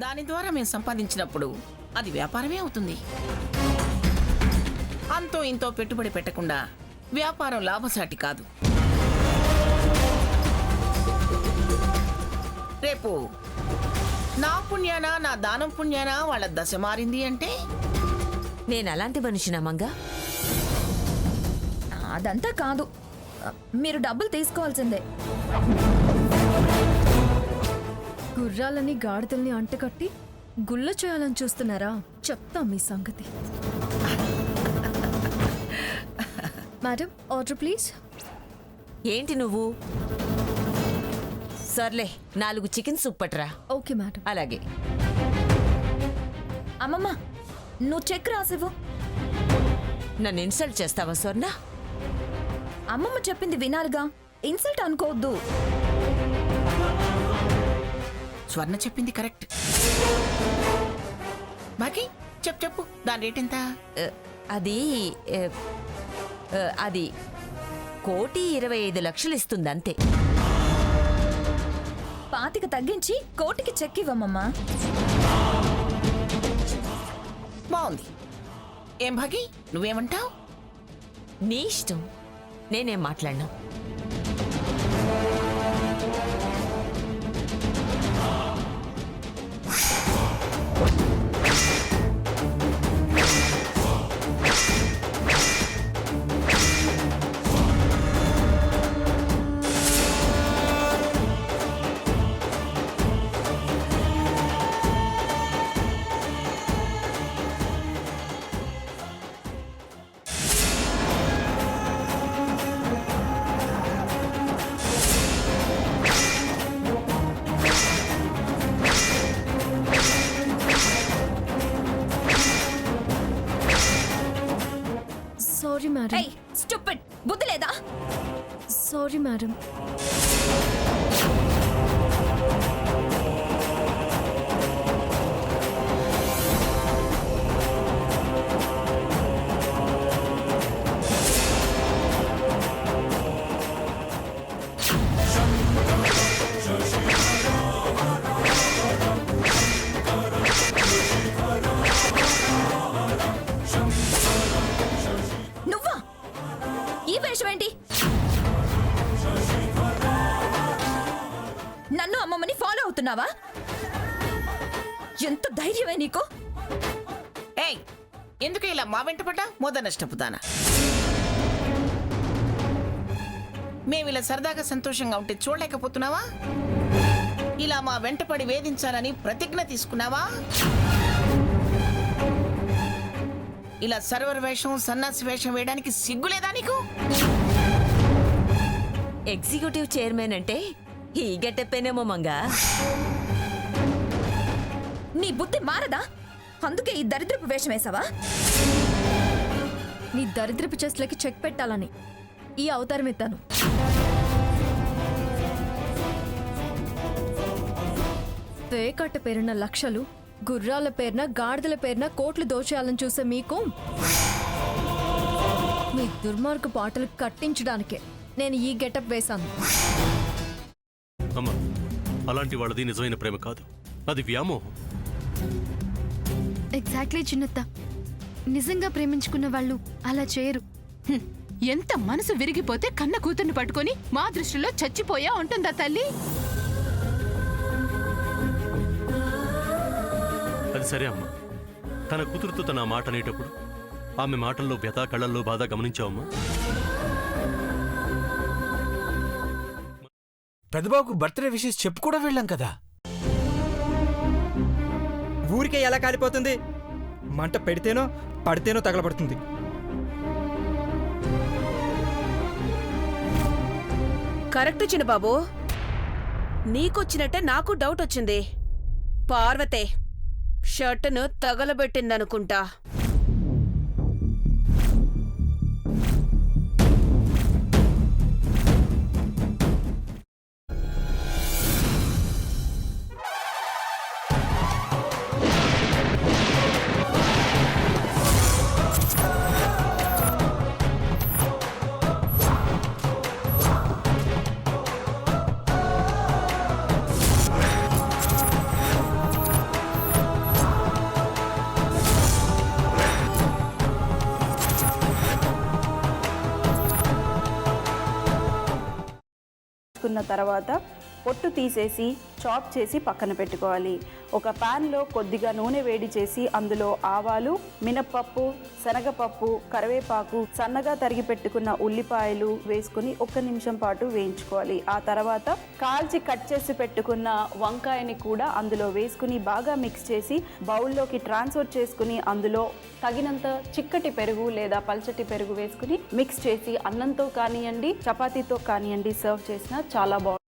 దాని ద్వారా మేము సంపాదించినప్పుడు అది వ్యాపారమే అవుతుంది. అంతో ఇంతో పెట్టుబడి పెట్టకుండా వ్యాపారం లాభసాటి కాదు. రేపు నా పుణ్యాన నా దానం పుణ్యాన వాళ్ళ దశ మారింది అంటే నేను అలాంటి మనిషినా మంగా? అదంతా కాదు, మీరు డబ్బులు తీసుకోవాల్సిందే. గుర్రాలని గాడిదల్ని అంటకట్టి గుల్ల చేయాలని చూస్తున్నారా? చెప్తాం మీ సంగతి. Madam, order please. ఏంటి నువ్వు? సర్లే, 4 చికెన్ సూప్ పట్రా. Okay madam. అలాగే. అమ్మమ్మ, నువ్వు చెక్ రాసివ్వు. నన్ను ఇన్సల్ట్ చేస్తావా స్వర్ణ? అమ్మమ్మ చెప్పింది వినాలిగా, ఇన్సల్ట్ అనుకోవద్దు. స్వర్ణ చెప్పింది కరెక్ట్. బాకీ చెప్పు దాని రేట్ ఎంత? అది అది 1,25,00,000 ఇస్తుంది అంతే. 25 తగ్గించి 1,00,00,000 చెక్ ఇవ్వమ్మమ్మా. బాగుంది. ఏం భాగి, నువ్వేమంటావు? నీ ఇష్టం, నేనేం మాట్లాడినా. Sorry madam. ఏయ్, స్టూపిడ్, బుద్ధి లేదా? Sorry madam. నువ్వా? ఈ వేషం ఏంటి? నన్ను అమ్మమ్మని ఫాలో అవుతున్నావా? ఎంత ధైర్యమే నీకు? ఏయ్, ఎందుకు ఇలా మా వెంట పడ్డా? నష్టపుతానా? మేమిలా సరదాగా సంతోషంగా ఉంటే చూడలేకపోతున్నావా? ఇలా మా వెంటపడి వేధించాలని ప్రతిజ్ఞ తీసుకున్నావా? ఇలా సర్వర్ వేషం సన్నాసి వేషం వేయడానికి సిగ్గులేదా నీకు? ఎగ్జిక్యూటివ్ చైర్మన్ అంటే ఈ గెటప్పేనేమో మంగా. నీ బుద్ధి మారదా? అందుకే ఈ దరిద్రపు వేషం వేసావా? నీ దరిద్రపు చెస్లకి చెక్ పెట్టాలని ఈ అవతారం ఎత్తాను. పేకట్ట పేరున లక్షలు, గుర్రాల పేరున గాడిదల పేరున కోట్లు దోచేయాలని చూసే మీకు మీ దుర్మార్గ పాటలు కట్టించడానికే నేను ఈ గెటప్ వేశాను. అమ్మా, అలాంటి వాళ్ళది నిజమైన ప్రేమ కాదు, అది వ్యామోహం. ఎగ్జాక్ట్లీ చిన్నత్త, నిజంగా ప్రేమించుకున్న వాళ్ళు అలా చేయరు. ఎంత మనసు విరిగిపోతే కన్న కూతుర్ని పట్టుకొని మా దృష్టిలో చచ్చిపోయా ఉంటుందా తల్లి? అది సరే అమ్మా, తన కూతురుతో తన మాట అనేటప్పుడు ఆమె మాటల్లో వ్యథ, కళ్ళల్లో బాధ గమనించావమ్మా? పెద్దబాబుకు బర్త్డే విషెస్ చెప్పు కూడా వెళ్ళాం కదా. ఊరికే ఎలా కాలిపోతుంది? మంట పెడితేనో పడితేనో తగలబడుతుంది. కరెక్ట్ చిన్నబాబు, నీకొచ్చినట్టే నాకు డౌట్ వచ్చింది. పార్వతే షర్టును తగలబెట్టిందనుకుంటా. వేసుకున్న తర్వాత పొట్టు తీసేసి చాప్ చేసి పక్కన పెట్టుకోవాలి. ఒక ప్యాన్లో కొద్దిగా నూనె వేడి చేసి అందులో ఆవాలు, మినప్పప్పు, శనగపప్పు, కరివేపాకు, సన్నగా తరిగి పెట్టుకున్న ఉల్లిపాయలు వేసుకుని 1 నిమిషం పాటు వేయించుకోవాలి. ఆ తర్వాత కాల్చి కట్ చేసి పెట్టుకున్న వంకాయని కూడా అందులో వేసుకుని బాగా మిక్స్ చేసి బౌల్లోకి ట్రాన్స్ఫర్ చేసుకుని అందులో తగినంత చిక్కటి పెరుగు లేదా పల్చటి పెరుగు వేసుకుని మిక్స్ చేసి అన్నంతో కానివ్వండి, చపాతీతో కానివ్వండి సర్వ్ చేసినా చాలా బాగుంటుంది.